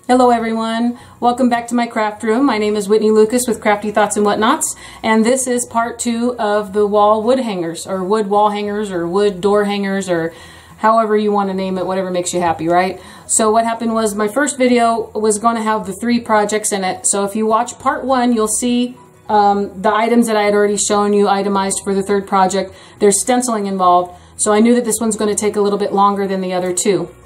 Hello everyone, welcome back to my craft room. My name is Whitney Lucas with Crafty Thoughts and Whatnots, and this is part 2 of the wall wood hangers, or wood wall hangers, or wood door hangers, or however you want to name it, whatever makes you happy, right? So what happened was my first video was going to have the 3 projects in it. So if you watch part 1, you'll see the items that I had already shown you itemized for the 3rd project. There's stenciling involved, so I knew that this one's going to take a little bit longer than the other 2.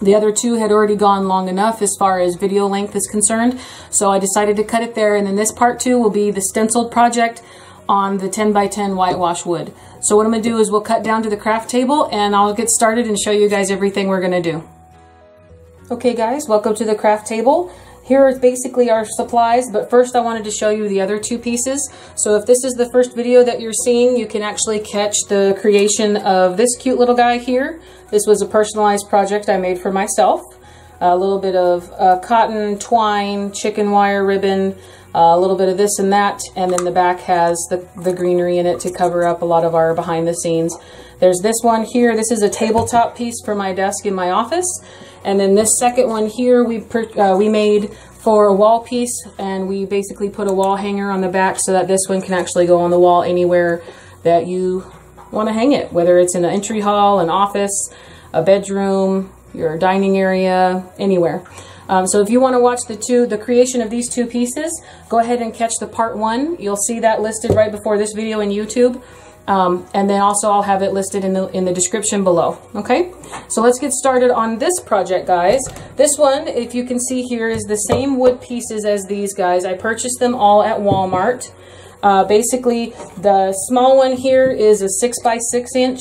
The other 2 had already gone long enough as far as video length is concerned, so I decided to cut it there, and then this part 2 will be the stenciled project on the 10 by 10 whitewash wood. So what I'm going to do is we'll cut down to the craft table and I'll get started and show you guys everything we're going to do. Okay guys, welcome to the craft table. Here is basically our supplies, but first I wanted to show you the other 2 pieces. So if this is the first video that you're seeing, you can actually catch the creation of this cute little guy here. This was a personalized project I made for myself. A little bit of cotton, twine, chicken wire ribbon, a little bit of this and that, and then the back has the greenery in it to cover up a lot of our behind the scenes. There's this one here. This is a tabletop piece for my desk in my office. And then this second one here we made for a wall piece, and we basically put a wall hanger on the back so that this one can actually go on the wall anywhere that you want to hang it, whether it's in an entry hall, an office, a bedroom, your dining area, anywhere. So if you want to watch the creation of these 2 pieces, go ahead and catch the part 1. You'll see that listed right before this video in YouTube. And then also I'll have it listed in the description below. Okay, so let's get started on this project, guys. This one, if you can see here, is the same wood pieces as these guys. I purchased them all at Walmart. Basically, the small one here is a 6 by 6 inch,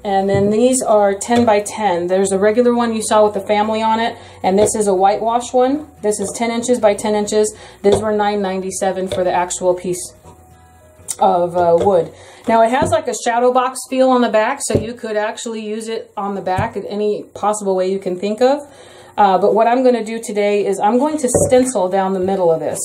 and then these are 10 by 10. There's a regular one you saw with the family on it, and this is a whitewash one. This is 10 inches by 10 inches. These were $9.97 for the actual piece of wood. Now it has like a shadow box feel on the back, so you could actually use it on the back in any possible way you can think of. But what I'm going to do today is I'm going to stencil down the middle of this.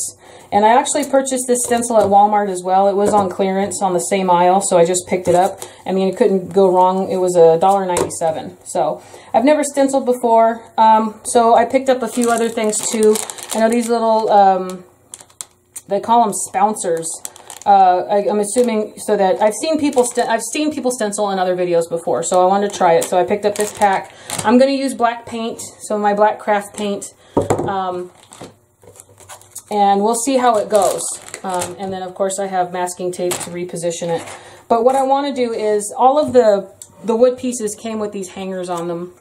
And I actually purchased this stencil at Walmart as well. It was on clearance on the same aisle, so I just picked it up. I mean, it couldn't go wrong. It was $1.97. So I've never stenciled before, so I picked up a few other things too. I know these little, they call them spouncers. I'm assuming so that I've seen people stencil in other videos before, so I wanted to try it. So I picked up this pack. I'm going to use black paint, so my black craft paint, and we'll see how it goes. And then of course I have masking tape to reposition it. But what I want to do is all of the wood pieces came with these hangers on them,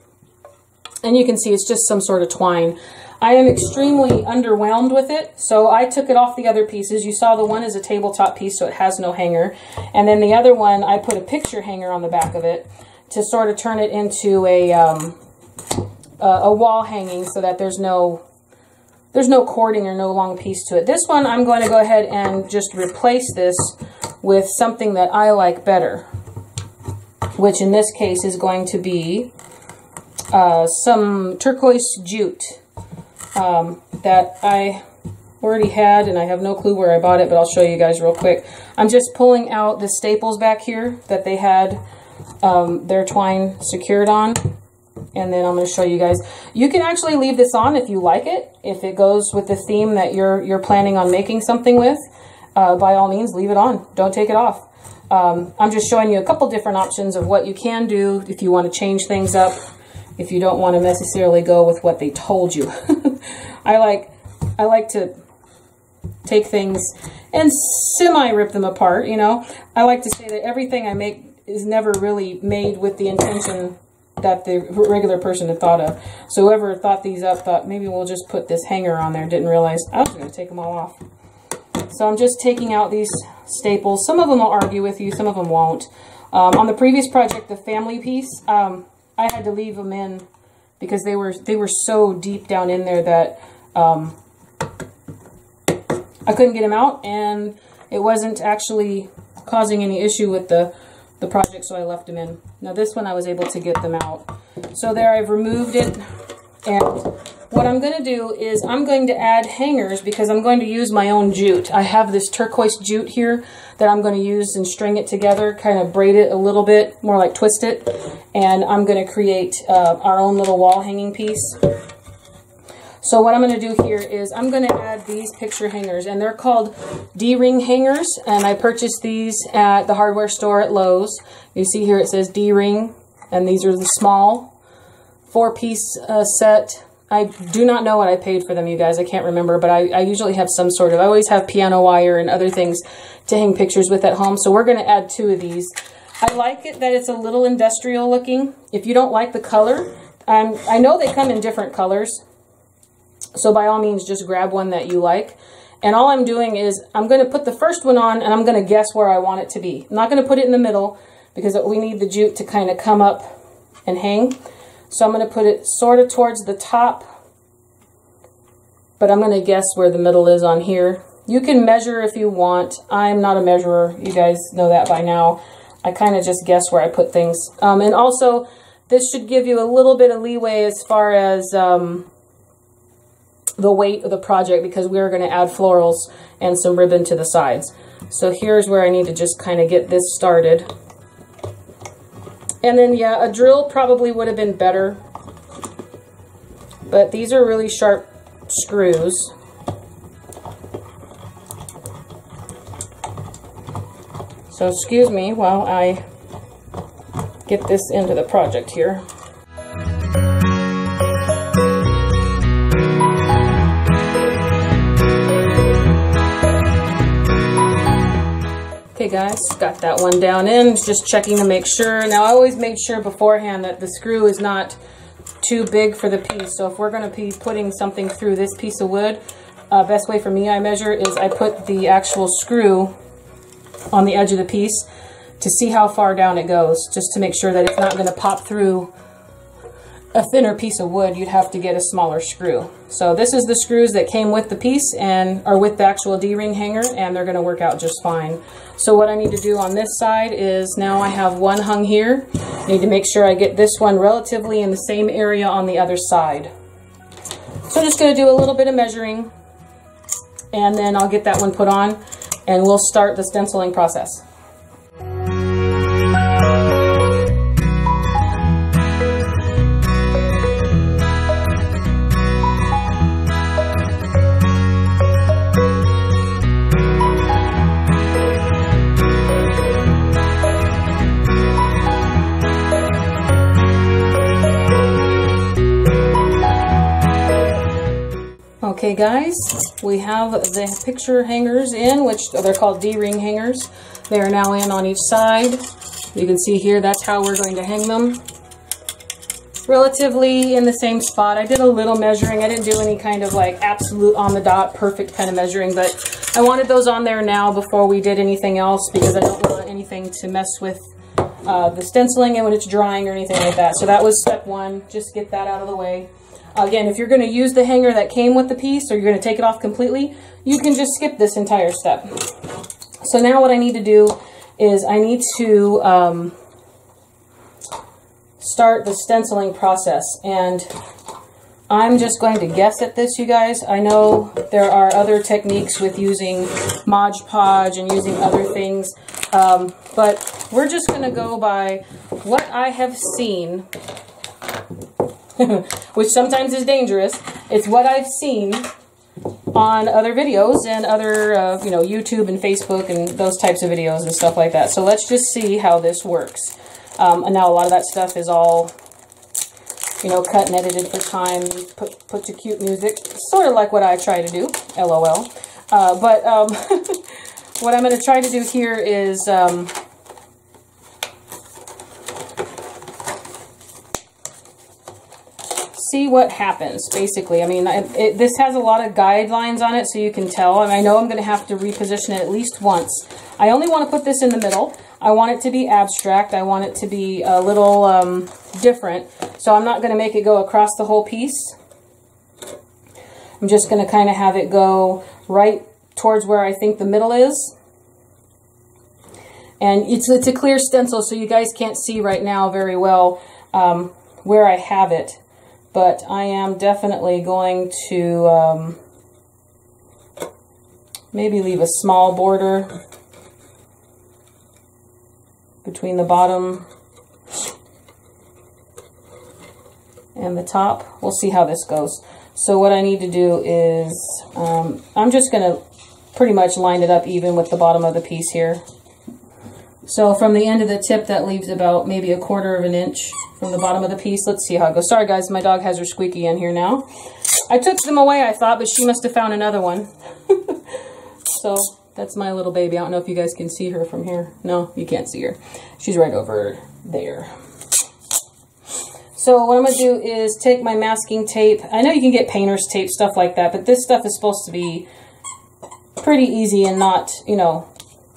and you can see it's just some sort of twine. I am extremely underwhelmed with it, so I took it off the other pieces. You saw the one is a tabletop piece, so it has no hanger. And then the other one, I put a picture hanger on the back of it to sort of turn it into a wall hanging so that there's no cording or no long piece to it. This one, I'm going to go ahead and just replace this with something that I like better, which in this case is going to be some turquoise jute. That I already had, and I have no clue where I bought it, but I'll show you guys real quick. I'm just pulling out the staples back here that they had their twine secured on, and then I'm going to show you guys. You can actually leave this on if you like it, if it goes with the theme that you're planning on making something with. By all means, leave it on. Don't take it off. I'm just showing you a couple different options of what you can do if you want to change things up, if you don't want to necessarily go with what they told you. I like to take things and semi-rip them apart, you know. I like to say that everything I make is never really made with the intention that the regular person had thought of. So whoever thought these up thought maybe we'll just put this hanger on there, didn't realize I was going to take them all off. So I'm just taking out these staples. Some of them will argue with you, some of them won't. On the previous project, the family piece, I had to leave them in because they were so deep down in there that I couldn't get them out, and it wasn't actually causing any issue with the project, so I left them in. Now this one I was able to get them out. So there, I've removed it, and what I'm going to do is I'm going to add hangers because I'm going to use my own jute. I have this turquoise jute here that I'm going to use and string it together, kind of braid it a little bit, more like twist it, and I'm going to create our own little wall hanging piece. So what I'm going to do here is I'm going to add these picture hangers, and they're called D-ring hangers, and I purchased these at the hardware store at Lowe's. You see here it says D-ring, and these are the small 4-piece set. I do not know what I paid for them, you guys. I can't remember, but I usually have some sort of, I always have piano wire and other things to hang pictures with at home, so we're going to add 2 of these. I like it that it's a little industrial looking. If you don't like the color, I know they come in different colors, so by all means just grab one that you like. And all I'm doing is I'm going to put the first one on, and I'm going to guess where I want it to be. I'm not going to put it in the middle because we need the jute to kind of come up and hang. So I'm going to put it sort of towards the top, but I'm going to guess where the middle is on here. You can measure if you want. I'm not a measurer. You guys know that by now. I kind of just guess where I put things. And also, this should give you a little bit of leeway as far as the weight of the project, because we're going to add florals and some ribbon to the sides. So here's where I need to just kind of get this started. And then, yeah, a drill probably would have been better, but these are really sharp screws. So excuse me while I get this into the project here. Okay guys, got that one down in, just checking to make sure. Now I always make sure beforehand that the screw is not too big for the piece. So if we're going to be putting something through this piece of wood, best way for me I measure is I put the actual screw on the edge of the piece to see how far down it goes, just to make sure that it's not going to pop through a thinner piece of wood. You'd have to get a smaller screw. So this is the screws that came with the piece and are with the actual D-ring hanger, and they're going to work out just fine. So what I need to do on this side is, now I have one hung here. I need to make sure I get this one relatively in the same area on the other side. So I'm just going to do a little bit of measuring, and then I'll get that one put on, and we'll start the stenciling process. Okay guys, we have the picture hangers in, which they're called D-ring hangers. They are now in on each side. You can see here, that's how we're going to hang them. Relatively in the same spot. I did a little measuring. I didn't do any kind of like absolute on the dot, perfect kind of measuring, but I wanted those on there now before we did anything else, because I don't want anything to mess with the stenciling and when it's drying or anything like that. So that was step one, just get that out of the way. Again, if you're going to use the hanger that came with the piece, or you're going to take it off completely, you can just skip this entire step. So now what I need to do is I need to start the stenciling process. And I'm just going to guess at this, you guys. I know there are other techniques with using Mod Podge and using other things, but we're just going to go by what I have seen, which sometimes is dangerous. It's what I've seen on other videos and other, you know, YouTube and Facebook and those types of videos and stuff like that. So let's just see how this works. And now a lot of that stuff is all, you know, cut and edited for time, put to cute music, sort of like what I try to do, LOL. But what I'm going to try to do here is see what happens, basically. I mean, this has a lot of guidelines on it, so you can tell. And I know I'm going to have to reposition it at least once. I only want to put this in the middle. I want it to be abstract. I want it to be a little different. So I'm not going to make it go across the whole piece. I'm just going to kind of have it go right towards where I think the middle is. And it's a clear stencil, so you guys can't see right now very well where I have it. But I am definitely going to maybe leave a small border between the bottom and the top. We'll see how this goes. So what I need to do is, I'm just going to pretty much line it up even with the bottom of the piece here. So from the end of the tip, that leaves about maybe 1/4 of an inch from the bottom of the piece. Let's see how it goes. Sorry guys, my dog has her squeaky in here now. I took them away, I thought, but she must have found another one. So that's my little baby. I don't know if you guys can see her from here. No, you can't see her. She's right over there. So what I'm going to do is take my masking tape. I know you can get painter's tape, stuff like that, but this stuff is supposed to be pretty easy and not, you know,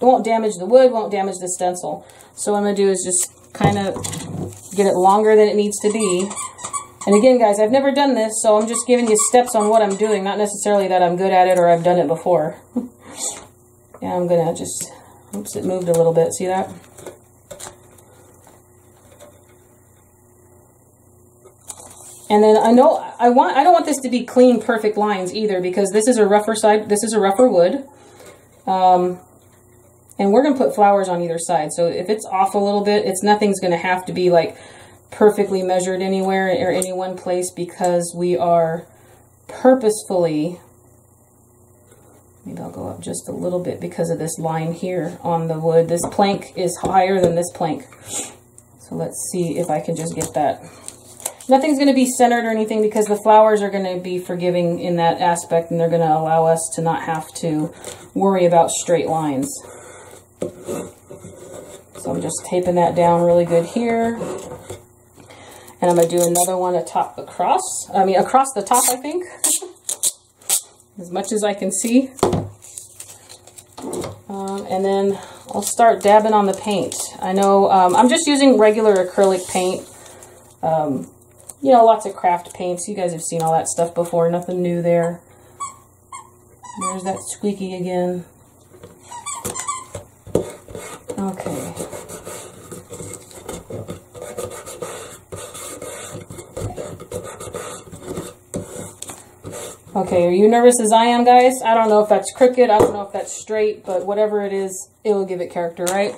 it won't damage the wood, won't damage the stencil. So what I'm going to do is just kind of get it longer than it needs to be. And again, guys, I've never done this, so I'm just giving you steps on what I'm doing, not necessarily that I'm good at it or I've done it before. Yeah, I'm going to just, oops, it moved a little bit. See that? And then I know I don't want this to be clean, perfect lines either, because this is a rougher side, this is a rougher wood. And we're going to put flowers on either side. So if it's off a little bit, nothing's going to have to be like perfectly measured anywhere or any one place, because we are purposefully, maybe I'll go up just a little bit because of this line here on the wood. This plank is higher than this plank. So let's see if I can just get that. Nothing's going to be centered or anything because the flowers are going to be forgiving in that aspect, and they're going to allow us to not have to worry about straight lines. So I'm just taping that down really good here. And I'm going to do another one across the top, I think. As much as I can see. And then I'll start dabbing on the paint. I know I'm just using regular acrylic paint. You know, lots of craft paints. You guys have seen all that stuff before. Nothing new there. There's that squeaky again. Okay. Okay, are you nervous as I am, guys? I don't know if that's crooked. I don't know if that's straight, but whatever it is, it will give it character, right?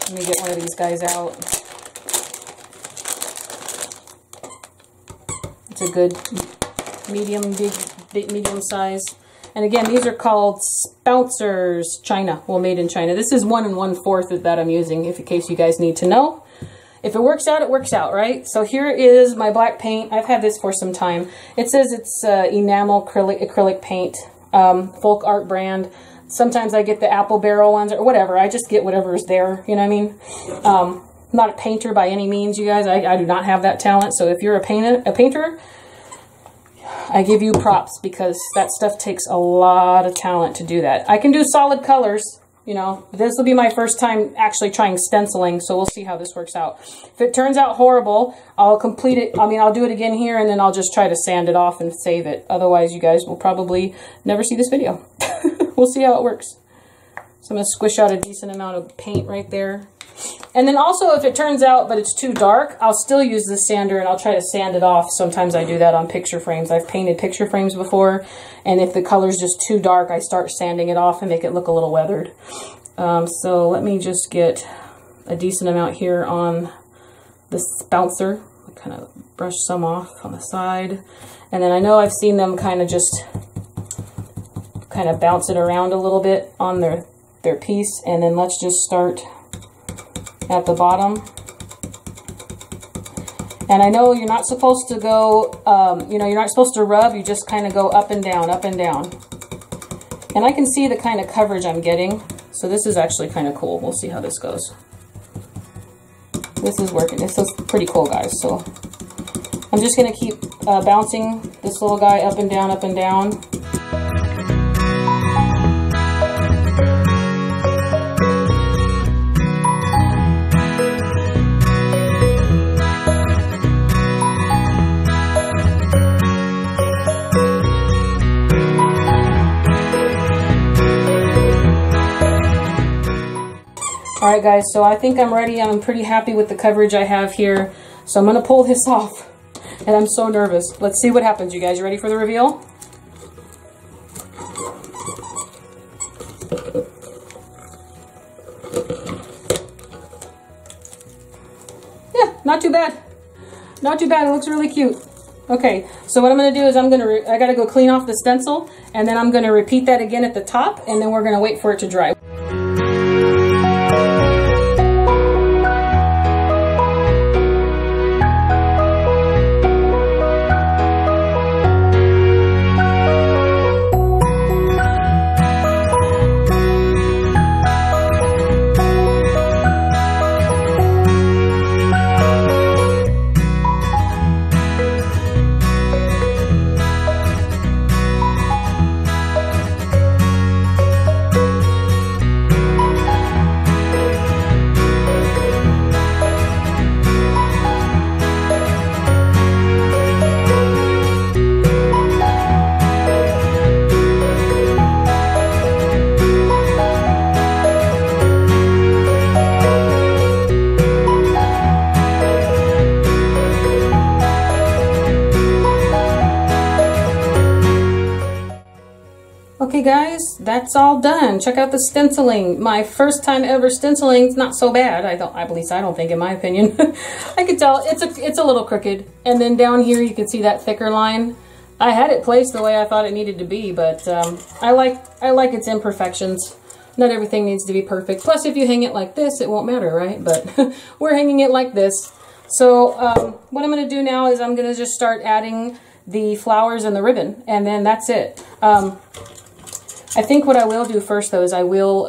Let me get one of these guys out. It's a good medium, medium size. And again, these are called Spouncers China. Well, made in China. This is 1 1/4 that I'm using, in case you guys need to know. If it works out, it works out, right? So here is my black paint. I've had this for some time. It says it's enamel acrylic paint, folk art brand. Sometimes I get the apple barrel ones or whatever. I just get whatever is there, you know what I mean? I'm not a painter by any means, you guys. I do not have that talent. So if you're a painter, I give you props, because that stuff takes a lot of talent to do that. I can do solid colors. You know, this will be my first time actually trying stenciling, so we'll see how this works out. If it turns out horrible, I'll complete it. I mean, I'll do it again here, and then I'll just try to sand it off and save it. Otherwise, you guys will probably never see this video. We'll see how it works. So I'm going to squish out a decent amount of paint right there. And then also, if it turns out but it's too dark, I'll still use the sander and I'll try to sand it off. Sometimes I do that on picture frames. I've painted picture frames before, and if the color's just too dark, I start sanding it off and make it look a little weathered. So let me just get a decent amount here on the Spouncer. I kind of brush some off on the side. And then I know I've seen them kind of just kind of bounce it around a little bit on their piece. And then let's just start at the bottom. And I know you're not supposed to go, you know, you're not supposed to rub, you just kind of go up and down, up and down. And I can see the kind of coverage I'm getting. So this is actually kind of cool. We'll see how this goes. This is working. This is pretty cool, guys. So I'm just going to keep bouncing this little guy up and down, up and down. Alright guys, so I think I'm ready. I'm pretty happy with the coverage I have here. So I'm going to pull this off. And I'm so nervous. Let's see what happens, you guys. You ready for the reveal? Yeah, not too bad. Not too bad, it looks really cute. Okay, so what I'm gonna do is I gotta go clean off the stencil, and then I'm gonna repeat that again at the top, and then we're gonna wait for it to dry. Okay guys, that's all done. Check out the stenciling. My first time ever stenciling. It's not so bad. At least I don't think, in my opinion. I could tell it's a little crooked. And then down here you can see that thicker line. I had it placed the way I thought it needed to be, but I like its imperfections. Not everything needs to be perfect. Plus, if you hang it like this, it won't matter, right? But we're hanging it like this. So what I'm going to do now is I'm going to just start adding the flowers and the ribbon, and then that's it. I think what I will do first, though, is I will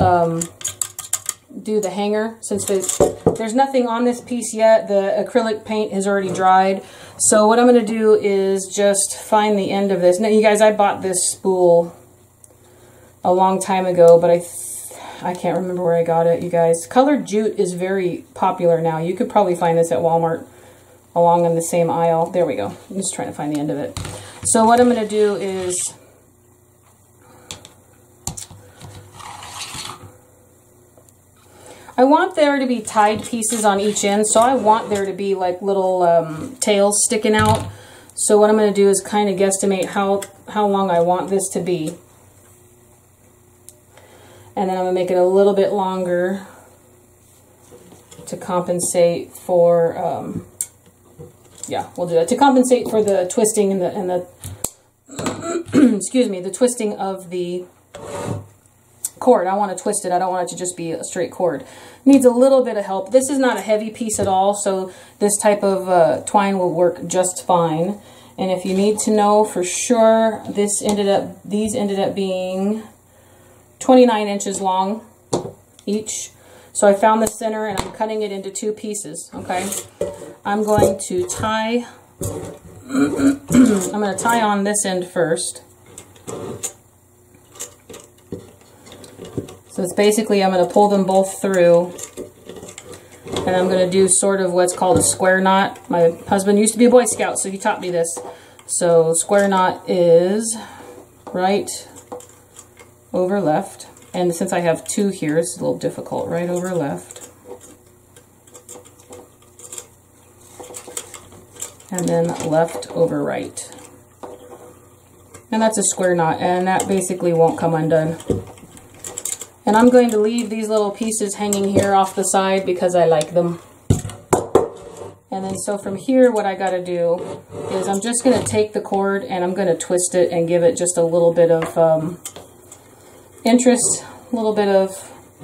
do the hanger. Since there's nothing on this piece yet, the acrylic paint has already dried. So what I'm going to do is just find the end of this. Now, you guys, I bought this spool a long time ago, but I can't remember where I got it, you guys. Colored jute is very popular now. You could probably find this at Walmart along in the same aisle. There we go. I'm just trying to find the end of it. So what I'm going to do is I want there to be tied pieces on each end, so I want there to be like little tails sticking out. So what I'm going to do is kind of guesstimate how long I want this to be. And then I'm going to make it a little bit longer to compensate for, yeah, we'll do that. To compensate for the twisting and the excuse me, the twisting of the cord. I want to twist it. I don't want it to just be a straight cord. Needs a little bit of help. This is not a heavy piece at all, so this type of twine will work just fine. And if you need to know for sure, these ended up being 29 inches long each. So I found the center and I'm cutting it into 2 pieces, okay? I'm going to tie, I'm going to tie on this end first. So it's basically, I'm going to pull them both through, and I'm going to do sort of what's called a square knot. My husband used to be a Boy Scout, so he taught me this. So square knot is right over left. And since I have 2 here, it's a little difficult. Right over left. And then left over right. And that's a square knot, and that basically won't come undone. And I'm going to leave these little pieces hanging here off the side because I like them. And then so from here, what I got to do is I'm just going to take the cord and I'm going to twist it and give it just a little bit of interest, a little bit of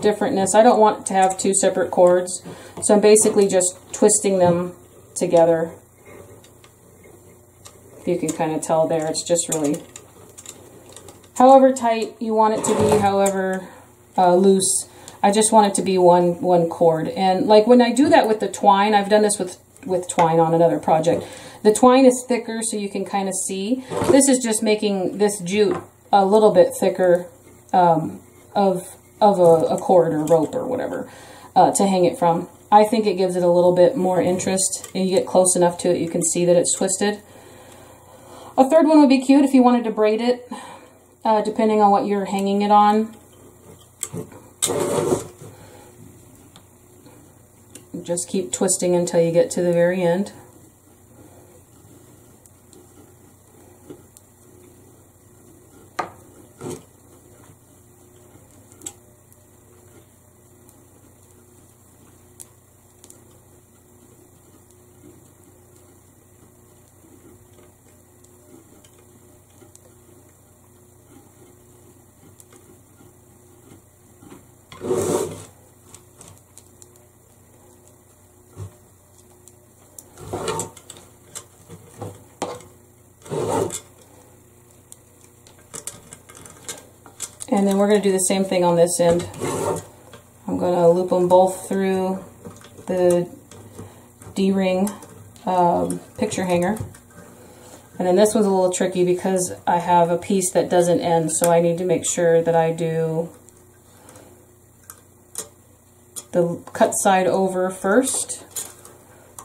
differentness. I don't want to have 2 separate cords, so I'm basically just twisting them together. If you can kind of tell there, it's just really however tight you want it to be, however loose. I just want it to be one cord. And like when I do that with the twine, I've done this with twine on another project. The twine is thicker so you can kind of see. This is just making this jute a little bit thicker of a cord or rope or whatever to hang it from. I think it gives it a little bit more interest, and you get close enough to it you can see that it's twisted. A 3rd one would be cute if you wanted to braid it, depending on what you're hanging it on. Just keep twisting until you get to the very end. And then we're going to do the same thing on this end. I'm going to loop them both through the D-ring picture hanger. And then this one's a little tricky because I have a piece that doesn't end, so I need to make sure that I do the cut side over first,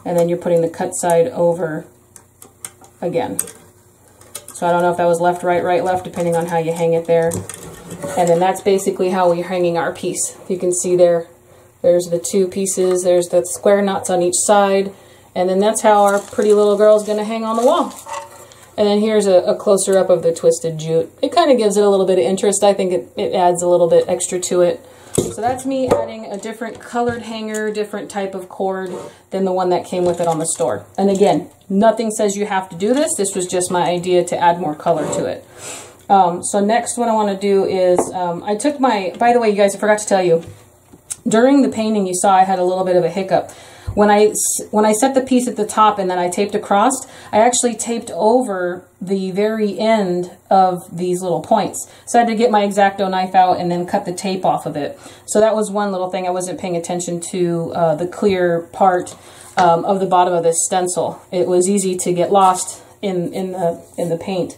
and then you're putting the cut side over again. So I don't know if that was left, right, right, left, depending on how you hang it there. And then that's basically how we're hanging our piece. You can see there's the two pieces, there's the square knots on each side, and then that's how our pretty little girl is going to hang on the wall. And then here's a closer up of the twisted jute. It kind of gives it a little bit of interest. I think it adds a little bit extra to it. So that's me adding a different colored hanger, different type of cord than the one that came with it on the store. And again, nothing says you have to do this. This was just my idea to add more color to it. So next what I want to do is, I took my, by the way, you guys, I forgot to tell you, during the painting you saw I had a little bit of a hiccup. When I set the piece at the top and then I taped across, I actually taped over the very end of these little points. So I had to get my X-Acto knife out and then cut the tape off of it. So that was one little thing I wasn't paying attention to, the clear part of the bottom of this stencil. It was easy to get lost in the paint.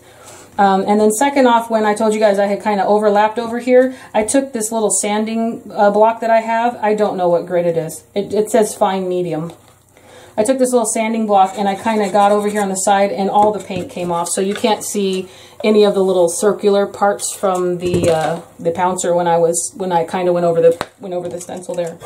And then second off, when I told you guys I had kind of overlapped over here, I took this little sanding block that I have. I don't know what grade it is. It says fine medium. I took this little sanding block and I kind of got over here on the side and all the paint came off. So you can't see any of the little circular parts from the pouncer when I kind of went over the stencil there.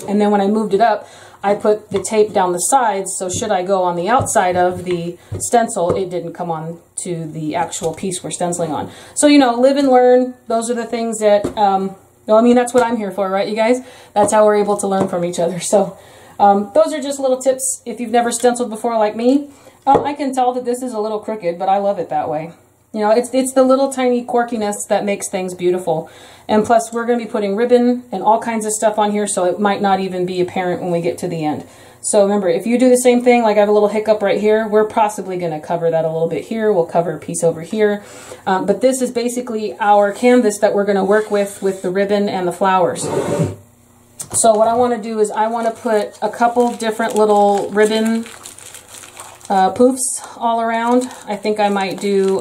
And then when I moved it up, I put the tape down the sides, so should I go on the outside of the stencil, it didn't come on to the actual piece we're stenciling on. So, you know, live and learn. Those are the things that, well, I mean, that's what I'm here for, right, you guys? That's how we're able to learn from each other. So those are just little tips. If you've never stenciled before like me, I can tell that this is a little crooked, but I love it that way. You know, it's the little tiny quirkiness that makes things beautiful. And plus, we're going to be putting ribbon and all kinds of stuff on here, so it might not even be apparent when we get to the end. So remember, if you do the same thing, like I have a little hiccup right here, we're possibly going to cover that a little bit here. We'll cover a piece over here. But this is basically our canvas that we're going to work with the ribbon and the flowers. So what I want to do is I want to put a couple different little ribbon poofs all around. I think I might do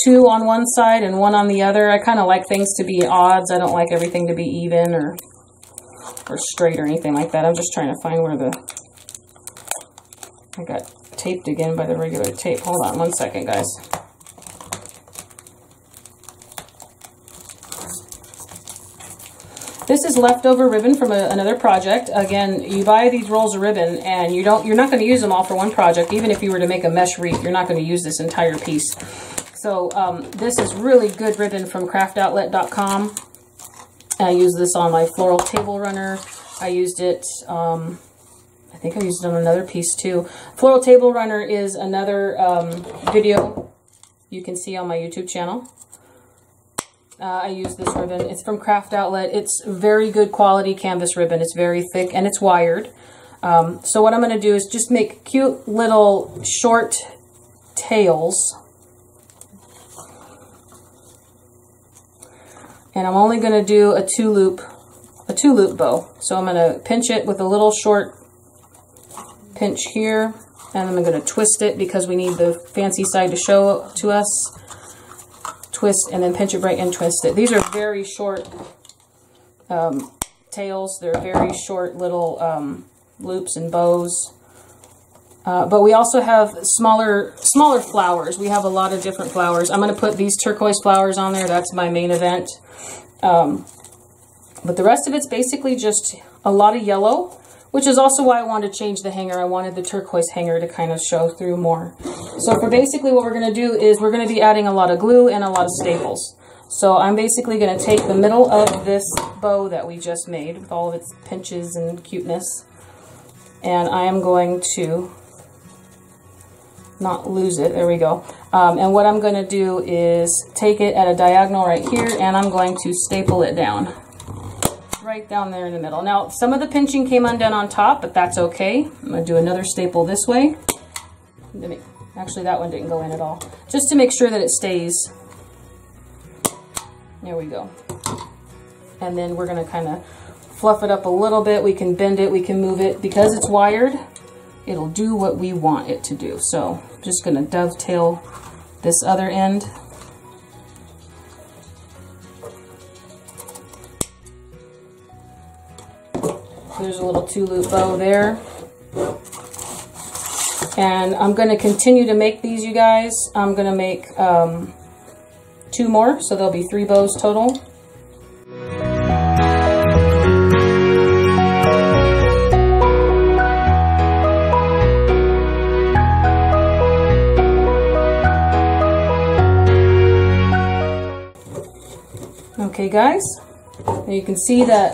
2 on one side and 1 on the other. I kind of like things to be odds. I don't like everything to be even or straight or anything like that. I'm just trying to find where I got taped again by the regular tape. Hold on one second, guys. This is leftover ribbon from another project. Again, you buy these rolls of ribbon and you're not going to use them all for one project. Even if you were to make a mesh wreath, you're not going to use this entire piece. So this is really good ribbon from craftoutlet.com. I use this on my floral table runner. I used it, I think I used it on another piece too. Floral table runner is another video you can see on my YouTube channel. I use this ribbon. It's from Craft Outlet. It's very good quality canvas ribbon. It's very thick and it's wired. So what I'm going to do is just make cute little short tails. And I'm only going to do a two loop bow. So I'm going to pinch it with a little short pinch here. And then I'm going to twist it because we need the fancy side to show to us. Twist and then pinch it right and twist it. These are very short tails. They're very short little loops and bows. But we also have smaller flowers. We have a lot of different flowers. I'm going to put these turquoise flowers on there. That's my main event. But the rest of it's basically just a lot of yellow, which is also why I wanted to change the hanger. I wanted the turquoise hanger to kind of show through more. So for basically what we're going to do is we're going to be adding a lot of glue and a lot of staples. So I'm basically going to take the middle of this bow that we just made with all of its pinches and cuteness, and I am going to not lose it. There we go. And what I'm going to do is take it at a diagonal right here, and I'm going to staple it down. Right down there in the middle. Now, some of the pinching came undone on top, but that's okay. I'm going to do another staple this way. Actually, that one didn't go in at all. Just to make sure that it stays. There we go. And then we're gonna kind of fluff it up a little bit. We can bend it, we can move it. Because it's wired, it'll do what we want it to do. So I'm just gonna dovetail this other end. There's a little 2-loop bow there. And I'm going to continue to make these, you guys. I'm going to make 2 more, so there'll be 3 bows total. Okay, guys, and you can see that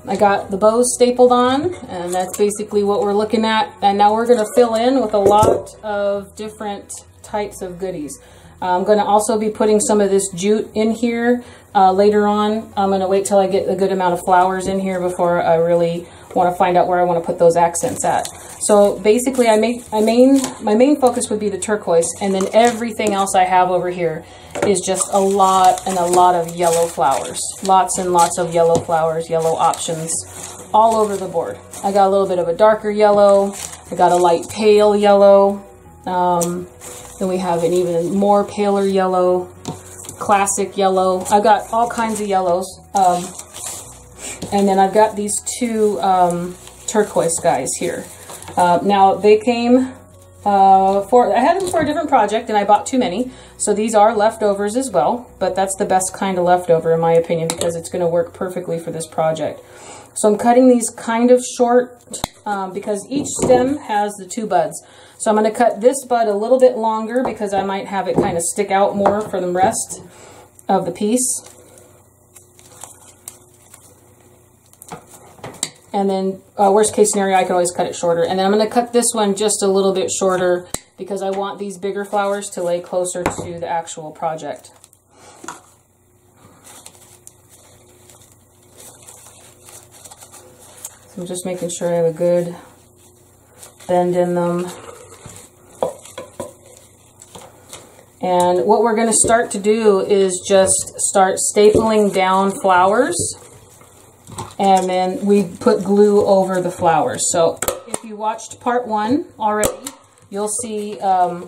I got the bows stapled on, and that's basically what we're looking at. And now we're going to fill in with a lot of different types of goodies. I'm going to also be putting some of this jute in here later on. I'm going to wait till I get a good amount of flowers in here before I really want to find out where I want to put those accents at. So basically my main focus would be the turquoise, and then everything else I have over here is just a lot of yellow flowers. Lots and lots of yellow flowers, yellow options all over the board. I got a little bit of a darker yellow. I got a light pale yellow. Then we have an even more paler yellow, classic yellow. I've got all kinds of yellows. And then I've got these 2 turquoise guys here. Now they came I had them for a different project and I bought too many. So these are leftovers as well, but that's the best kind of leftover in my opinion because it's going to work perfectly for this project. So I'm cutting these kind of short because each stem has the 2 buds. So I'm going to cut this bud a little bit longer because I might have it kind of stick out more for the rest of the piece. And then worst case scenario, I can always cut it shorter. And then I'm going to cut this one just a little bit shorter because I want these bigger flowers to lay closer to the actual project. So I'm just making sure I have a good bend in them. And what we're going to start to do is just start stapling down flowers. And then we put glue over the flowers. So if you watched part 1 already, you'll see, I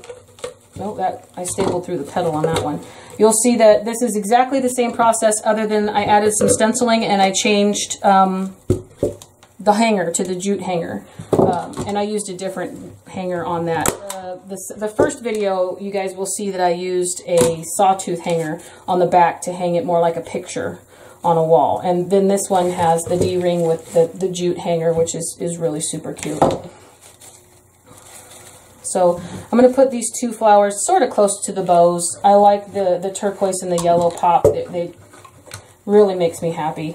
stapled through the petal on that one. You'll see that this is exactly the same process other than I added some stenciling and I changed the hanger to the jute hanger. And I used a different hanger on that. The first video, you guys will see that I used a sawtooth hanger on the back to hang it more like a picture on a wall. And then this one has the D-ring with the jute hanger, which is really super cute. So I'm going to put these 2 flowers sort of close to the bows. I like the turquoise and the yellow pop. They really makes me happy.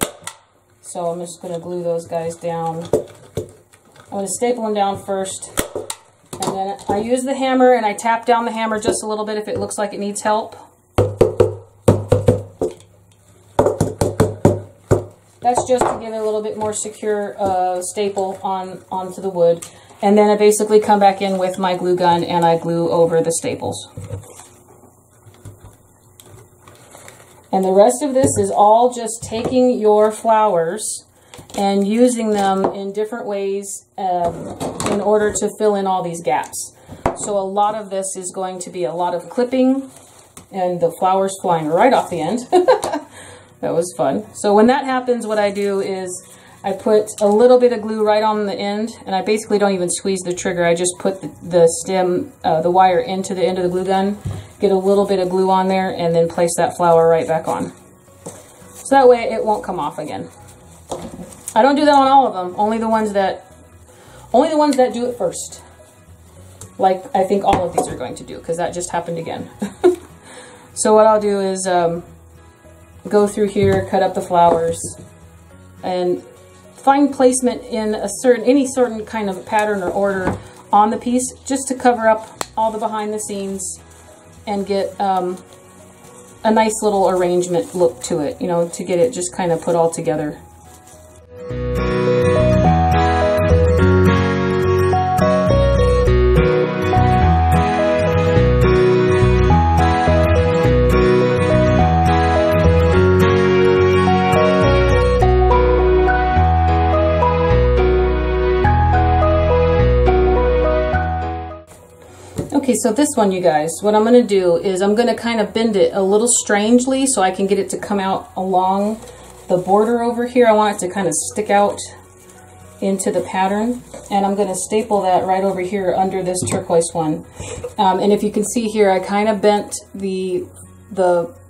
So I'm just going to glue those guys down. I'm going to staple them down first. And then I use the hammer and I tap down the hammer just a little bit if it looks like it needs help. That's just to give it a little bit more secure staple onto the wood. And then I basically come back in with my glue gun and I glue over the staples. And the rest of this is all just taking your flowers and using them in different ways in order to fill in all these gaps. So a lot of this is going to be a lot of clipping and the flowers flying right off the end. That was fun. So when that happens, what I do is I put a little bit of glue right on the end, and I basically don't even squeeze the trigger. I just put the stem, the wire into the end of the glue gun, get a little bit of glue on there, and then place that flower right back on. So that way it won't come off again. I don't do that on all of them, only the ones that do it first. Like I think all of these are going to do, because that just happened again. So what I'll do is go through here, cut up the flowers, and find placement in any certain kind of pattern or order on the piece, just to cover up all the behind the scenes and get a nice little arrangement look to it, you know, to get it just kind of put all together. so this one, you guys, what I'm going to do is I'm going to kind of bend it a little strangely so I can get it to come out along the border over here. I want it to kind of stick out into the pattern, and I'm going to staple that right over here under this turquoise one. And if you can see here, I kind of bent the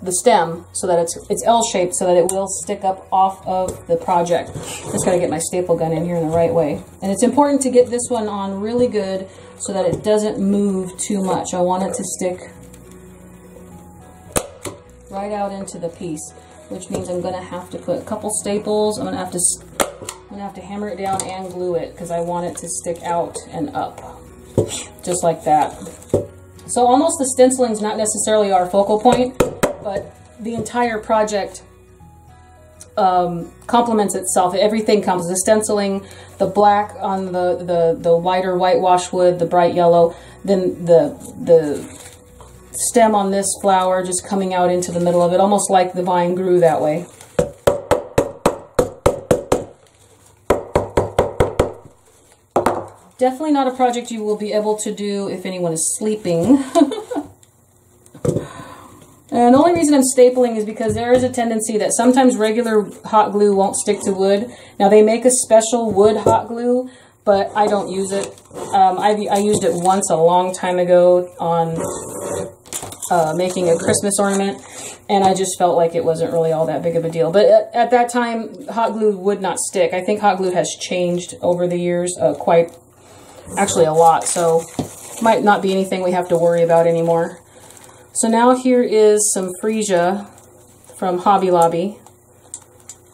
stem so that it's L-shaped so that it will stick up off of the project. Just got to get my staple gun in here in the right way. And it's important to get this one on really good so that it doesn't move too much. I want it to stick right out into the piece, which means I'm going to have to put a couple staples. I'm going to have to hammer it down and glue it because I want it to stick out and up, just like that. So almost the stenciling is not necessarily our focal point, but the entire project complements itself. Everything comes, the stenciling, the black on the lighter whitewash wood, the bright yellow, then the stem on this flower just coming out into the middle of it, almost like the vine grew that way. Definitely not a project you will be able to do if anyone is sleeping. And the only reason I'm stapling is because there is a tendency that sometimes regular hot glue won't stick to wood. Now they make a special wood hot glue, but I don't use it. I used it once a long time ago on making a Christmas ornament, and I just felt like it wasn't really all that big of a deal. But at that time, hot glue would not stick. I think hot glue has changed over the years actually a lot, so might not be anything we have to worry about anymore. So now here is some freesia from Hobby Lobby.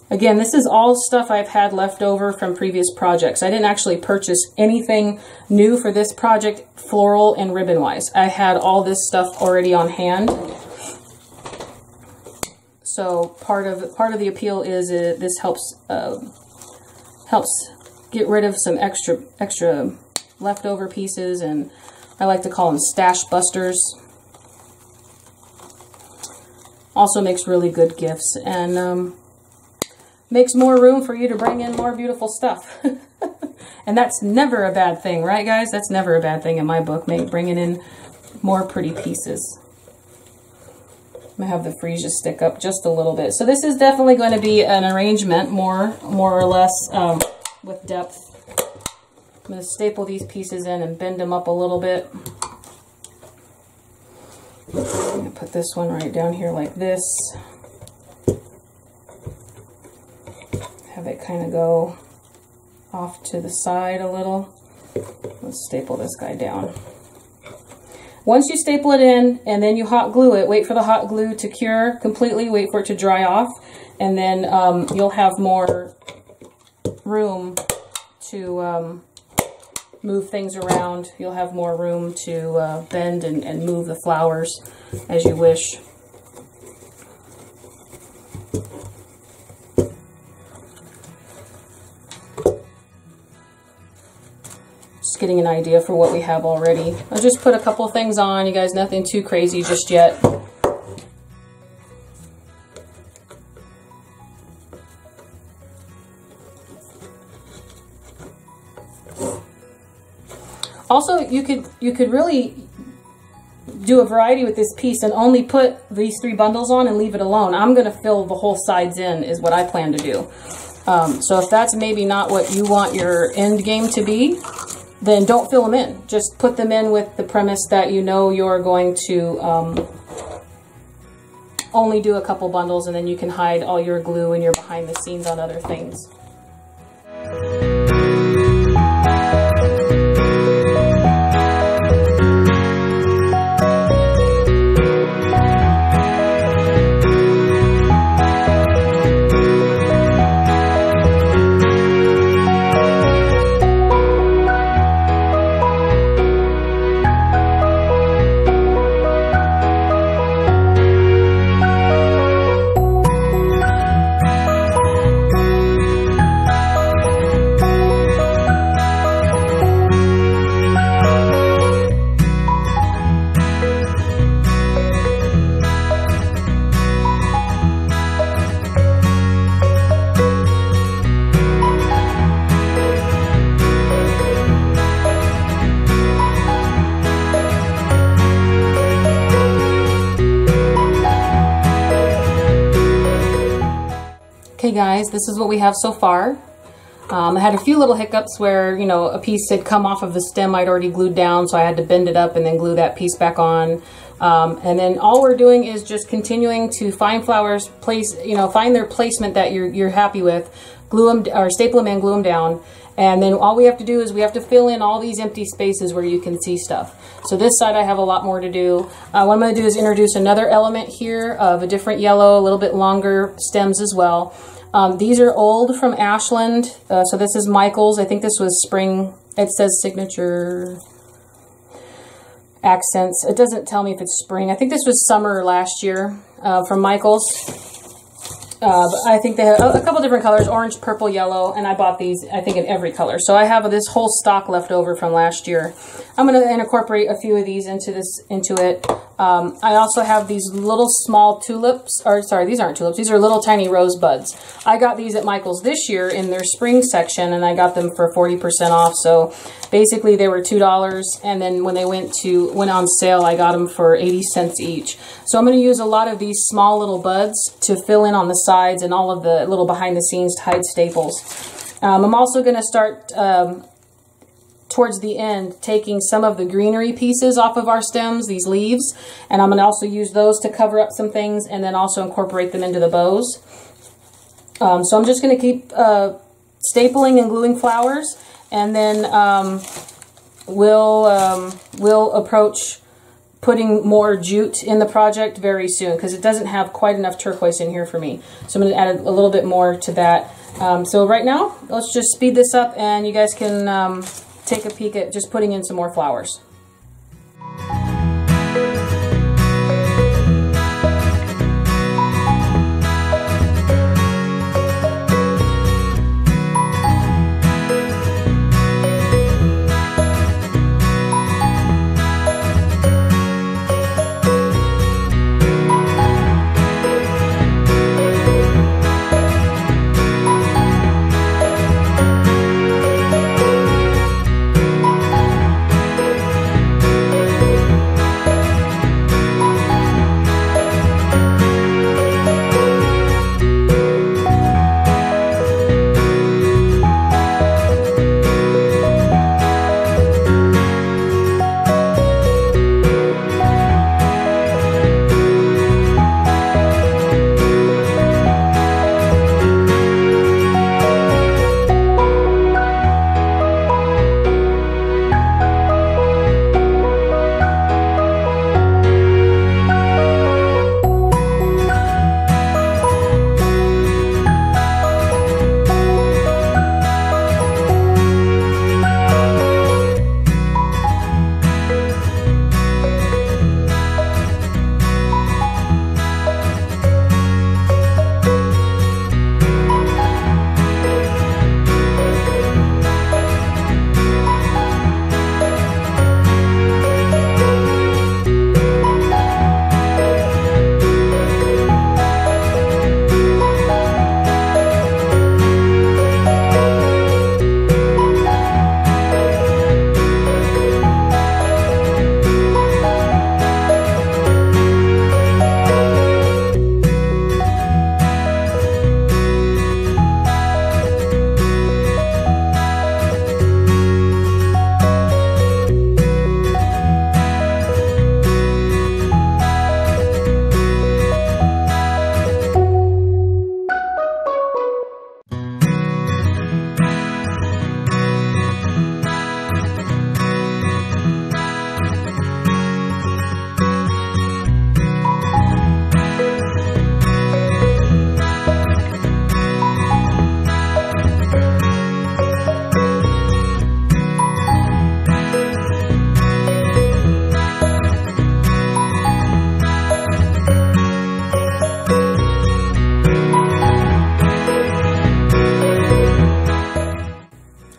Again, this is all stuff I've had left over from previous projects. I didn't actually purchase anything new for this project, floral and ribbon wise. I had all this stuff already on hand. So part of the appeal is this helps get rid of some extra leftover pieces, and I like to call them stash busters. Also makes really good gifts, and makes more room for you to bring in more beautiful stuff. And that's never a bad thing, right guys? That's never a bad thing in my book, bringing in more pretty pieces. I'm going to have the freesia stick up just a little bit. So this is definitely going to be an arrangement, more or less with depth. I'm going to staple these pieces in and bend them up a little bit. I'm going to put this one right down here like this. Have it kind of go off to the side a little. Let's staple this guy down. Once you staple it in and then you hot glue it, wait for the hot glue to cure completely, wait for it to dry off, and then you'll have more room to move things around. You'll have more room to bend and move the flowers as you wish. Just getting an idea for what we have already. I'll just put a couple things on, you guys, nothing too crazy just yet. Also, you could really do a variety with this piece and only put these 3 bundles on and leave it alone. I'm going to fill the whole sides in is what I plan to do. So if that's maybe not what you want your end game to be, then don't fill them in. Just put them in with the premise that you know you're going to only do a couple bundles, and then you can hide all your glue and your behind the scenes on other things. Okay guys, this is what we have so far. I had a few little hiccups where, you know, a piece had come off of the stem I'd already glued down, so I had to bend it up and then glue that piece back on. And then all we're doing is just continuing to find flowers, find their placement that you're happy with, glue them or staple them in, glue them down. And then all we have to do is we have to fill in all these empty spaces where you can see stuff. So this side I have a lot more to do. What I'm going to do is introduce another element here of a different yellow, a little bit longer stems as well. These are old from Ashland. So this is Michael's. I think this was spring. It says signature accents. It doesn't tell me if it's spring. I think this was summer last year from Michael's. But I think they have a couple different colors, orange, purple, yellow, and I bought these, I think, in every color. So I have this whole stock left over from last year. I'm going to incorporate a few of these into it. I also have these little small tulips, or sorry, these aren't tulips, these are little tiny rosebuds. I got these at Michael's this year in their spring section, and I got them for 40% off. So basically they were $2, and then when they went on sale, I got them for 80 cents each. So I'm going to use a lot of these small little buds to fill in on the sides and all of the little behind the scenes tied staples. I'm also going to start towards the end taking some of the greenery pieces off of our stems, these leaves, and I'm going to also use those to cover up some things and then also incorporate them into the bows. So I'm just going to keep stapling and gluing flowers, and then we'll approach putting more jute in the project very soon, because it doesn't have quite enough turquoise in here for me. So I'm going to add a little bit more to that. So right now, let's just speed this up and you guys can take a peek at just putting in some more flowers.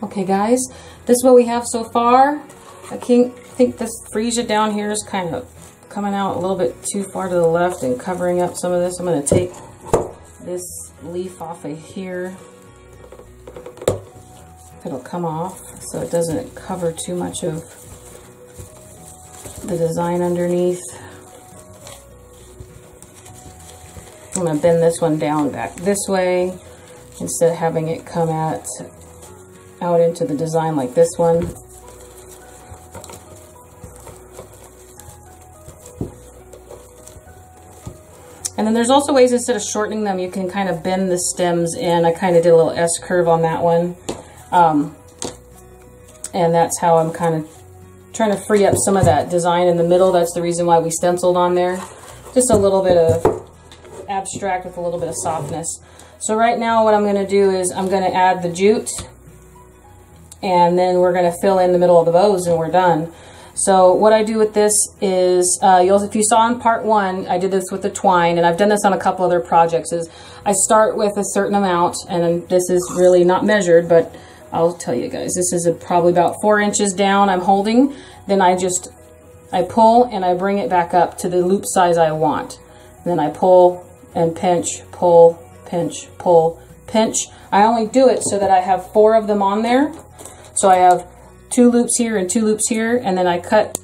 Okay guys, this is what we have so far. I think this freesia down here is kind of coming out a little bit too far to the left and covering up some of this. I'm going to take this leaf off of here. It'll come off so it doesn't cover too much of the design underneath. I'm going to bend this one down back this way. instead of having it come out into the design like this one. And then there's also ways, instead of shortening them, you can kind of bend the stems in. I kind of did a little S curve on that one. And that's how I'm kind of trying to free up some of that design in the middle. That's the reason why we stenciled on there. Just a little bit of abstract with a little bit of softness. So right now what I'm going to do is I'm going to add the jute, and then we're going to fill in the middle of the bows, and we're done. So what I do with this is, if you saw in part 1, I did this with the twine, and I've done this on a couple other projects, is I start with a certain amount, and this is really not measured, but I'll tell you guys, this is probably about 4 inches down I'm holding. Then I pull and I bring it back up to the loop size I want. And then I pull and pinch, pull, pinch, pull, pinch. I only do it so that I have 4 of them on there. So I have 2 loops here and 2 loops here, and then I cut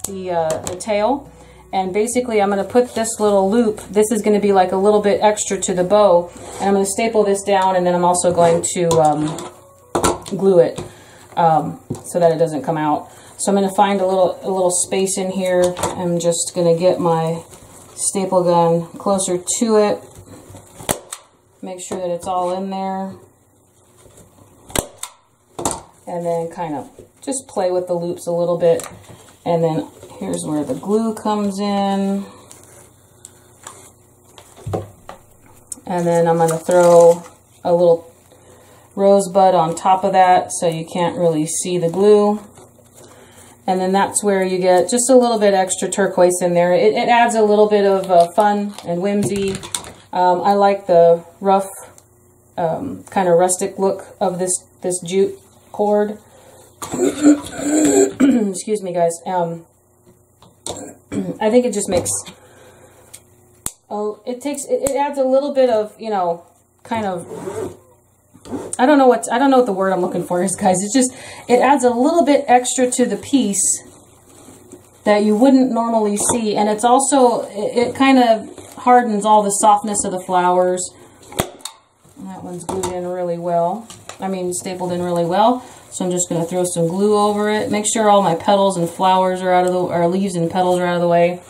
the tail. And basically I'm going to put this little loop, this is going to be like a little bit extra to the bow, and I'm going to staple this down, and then I'm also going to glue it so that it doesn't come out. So I'm going to find a little space in here. I'm just going to get my staple gun closer to it, make sure that it's all in there, and then kind of just play with the loops a little bit. And then here's where the glue comes in. And then I'm going to throw a little rosebud on top of that so you can't really see the glue. And then that's where you get just a little bit extra turquoise in there. It adds a little bit of fun and whimsy. I like the rough, kind of rustic look of this jute cord. Excuse me, guys. I think it just makes, it adds a little bit of, you know, kind of, I don't know what the word I'm looking for is, guys. It's just, it adds a little bit extra to the piece that you wouldn't normally see. And it's also, it kind of hardens all the softness of the flowers. And that one's glued in really well. I mean, stapled in really well. So I'm just going to throw some glue over it. Make sure all my petals and flowers are out of the, or leaves and petals are out of the way.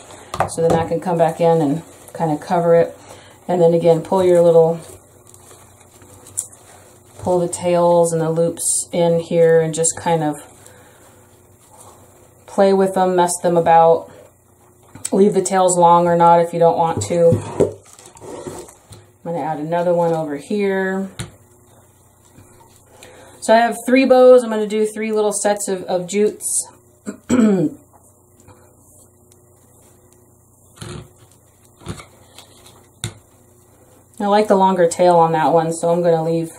So then I can come back in and kind of cover it. And then again, pull the tails and the loops in here and just kind of play with them, mess them about. Leave the tails long or not if you don't want to. I'm going to add another one over here. So I have 3 bows. I'm going to do 3 little sets of jutes. I like the longer tail on that one, so I'm going to leave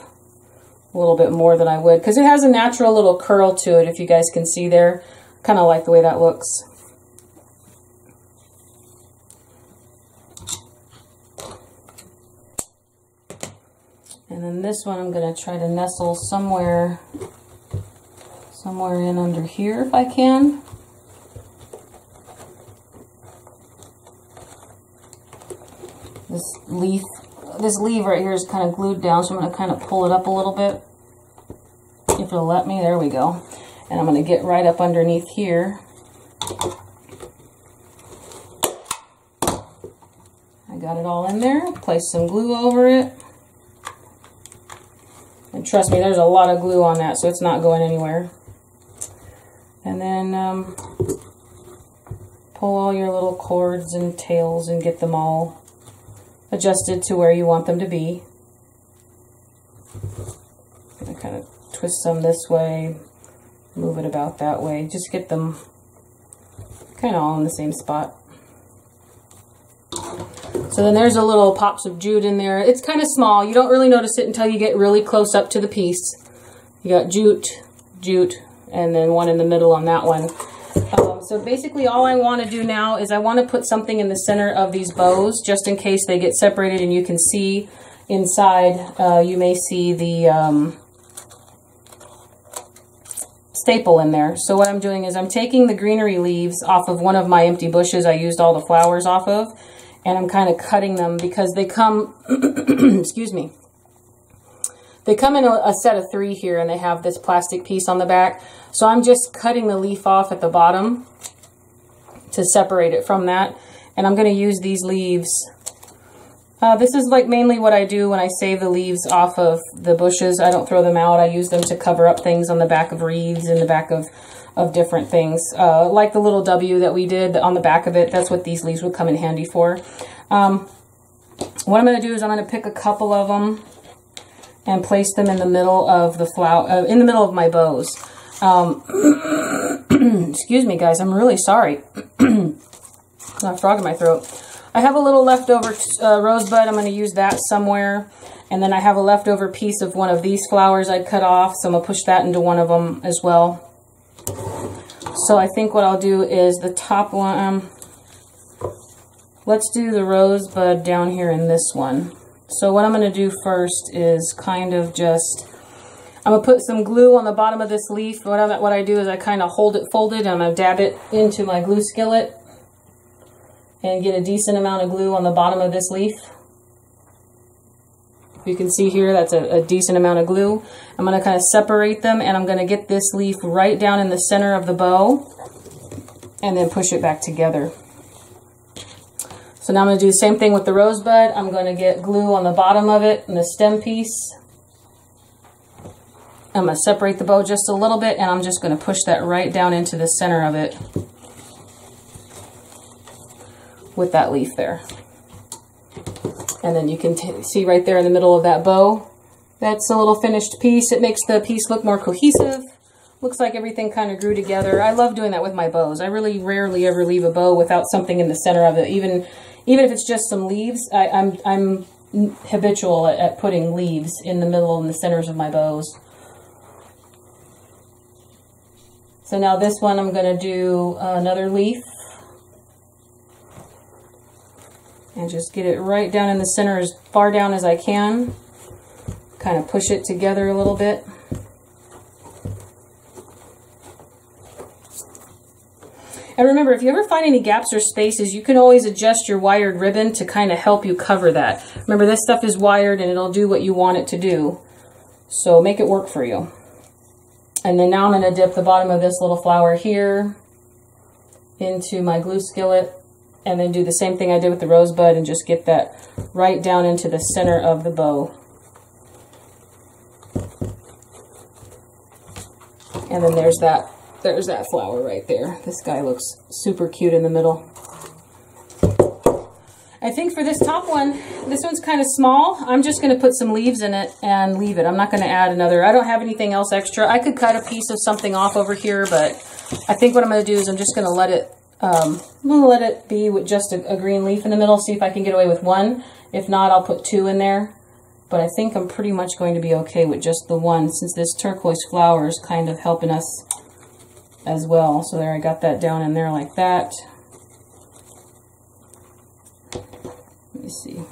a little bit more than I would, because it has a natural little curl to it, if you guys can see there. Kind of like the way that looks. And then this one I'm going to try to nestle somewhere in under here if I can. This leaf right here is kind of glued down, so I'm going to kind of pull it up a little bit. If it'll let me, there we go. And I'm going to get right up underneath here. I got it all in there. Place some glue over it. And trust me, there's a lot of glue on that, so it's not going anywhere. And then pull all your little cords and tails and get them all adjusted to where you want them to be. I'm going to kind of twist some this way, move it about that way. Just get them kind of all in the same spot. So then there's a little pops of jute in there. It's kind of small. You don't really notice it until you get really close up to the piece. You got jute, jute, and then one in the middle on that one. So basically all I want to do now is I want to put something in the center of these bows, just in case they get separated and you can see inside. You may see the staple in there. So what I'm doing is I'm taking the greenery leaves off of one of my empty bushes I used all the flowers off of, and I'm kind of cutting them because they come, excuse me, They come in a set of 3 here, and they have this plastic piece on the back. So I'm just cutting the leaf off at the bottom to separate it from that. And I'm going to use these leaves. This is like mainly what I do when I save the leaves off of the bushes. I don't throw them out. I use them to cover up things on the back of wreaths and the back of different things. Like the little W that we did on the back of it, that's what these leaves would come in handy for. What I'm going to do is I'm going to pick a couple of them and place them in the middle of the flower, in the middle of my bows. Excuse me, guys, I'm really sorry. I have a frog in my throat. I have a little leftover rosebud. I'm going to use that somewhere. And then I have a leftover piece of one of these flowers I'd cut off, so I'm going to push that into one of them as well. So I think what I'll do is the top one, let's do the rosebud down here in this one. So what I'm going to do first is kind of just, I'm going to put some glue on the bottom of this leaf. What I do is I kind of hold it folded, and I'm going to dab it into my glue skillet and get a decent amount of glue on the bottom of this leaf. You can see here that's a decent amount of glue. I'm going to kind of separate them, and I'm going to get this leaf right down in the center of the bow and then push it back together. So now I'm going to do the same thing with the rosebud. I'm going to get glue on the bottom of it and the stem piece. I'm going to separate the bow just a little bit, and I'm just going to push that right down into the center of it with that leaf there. And then you can see right there in the middle of that bow, that's a little finished piece. It makes the piece look more cohesive. Looks like everything kind of grew together. I love doing that with my bows. I really rarely ever leave a bow without something in the center of it. Even if it's just some leaves, I'm habitual at putting leaves in the middle and the centers of my bows. So now this one I'm going to do another leaf. And just get it right down in the center, as far down as I can. Kind of push it together a little bit. And remember, if you ever find any gaps or spaces, you can always adjust your wired ribbon to kind of help you cover that. Remember, this stuff is wired and it'll do what you want it to do. So make it work for you. And then now I'm going to dip the bottom of this little flower here into my glue skillet. And then do the same thing I did with the rosebud and just get that right down into the center of the bow. And then there's that flower right there. This guy looks super cute in the middle. I think for this top one, this one's kind of small. I'm just going to put some leaves in it and leave it. I'm not going to add another. I don't have anything else extra. I could cut a piece of something off over here, but I think what I'm going to do is I'm just going to let it I'm going to let it be with just a green leaf in the middle, see if I can get away with one. If not, I'll put 2 in there. But I think I'm pretty much going to be okay with just the one, since this turquoise flower is kind of helping us as well. So there, I got that down in there like that. Let me see.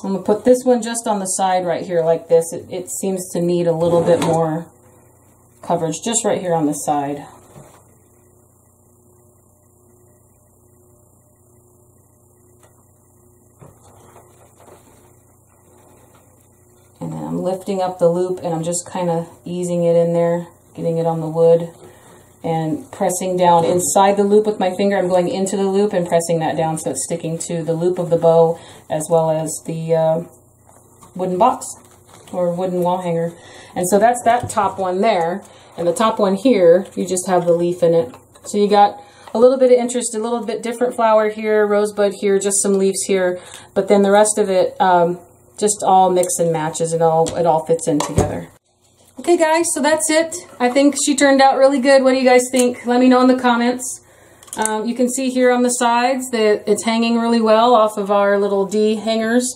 I'm going to put this one just on the side right here like this. It seems to need a little bit more coverage just right here on the side. And then I'm lifting up the loop and I'm just kind of easing it in there, getting it on the wood and pressing down inside the loop with my finger. I'm going into the loop and pressing that down so it's sticking to the loop of the bow as well as the wooden box or wooden wall hanger. And so that's that top one there. And the top one here, you just have the leaf in it. So you got a little bit of interest, a little bit different flower here, rosebud here, just some leaves here. But then the rest of it, just all mix and matches, and it all fits in together. Okay guys, so that's it. I think she turned out really good. What do you guys think? Let me know in the comments. You can see here on the sides that it's hanging really well off of our little D hangers,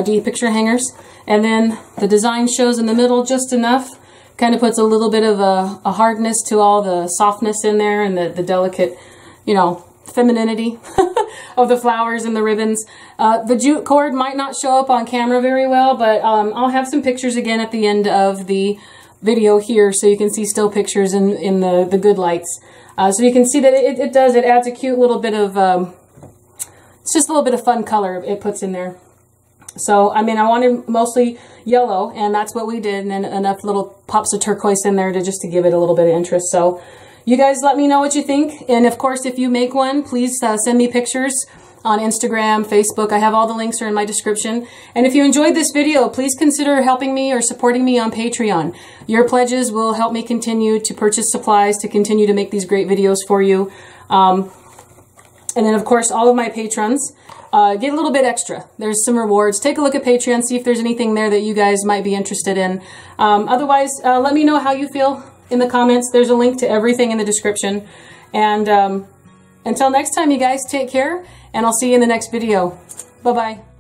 D picture hangers. And then the design shows in the middle just enough. Kind of puts a little bit of a hardness to all the softness in there and the delicate, you know, femininity of the flowers and the ribbons. The jute cord might not show up on camera very well, but I'll have some pictures again at the end of the video here so you can see still pictures in the good lights. So you can see that it adds a cute little bit of, it's just a little bit of fun color it puts in there. So, I mean, I wanted mostly yellow, and that's what we did, and then enough little pops of turquoise in there just to give it a little bit of interest. So, you guys let me know what you think, and of course, if you make one, please send me pictures on Instagram, Facebook. I have all the links are in my description. And if you enjoyed this video, please consider helping me or supporting me on Patreon. Your pledges will help me continue to purchase supplies to continue to make these great videos for you. And then, of course, all of my patrons get a little bit extra. There's some rewards. Take a look at Patreon, see if there's anything there that you guys might be interested in. Otherwise, let me know how you feel in the comments. There's a link to everything in the description. And until next time, you guys, take care, and I'll see you in the next video. Bye-bye.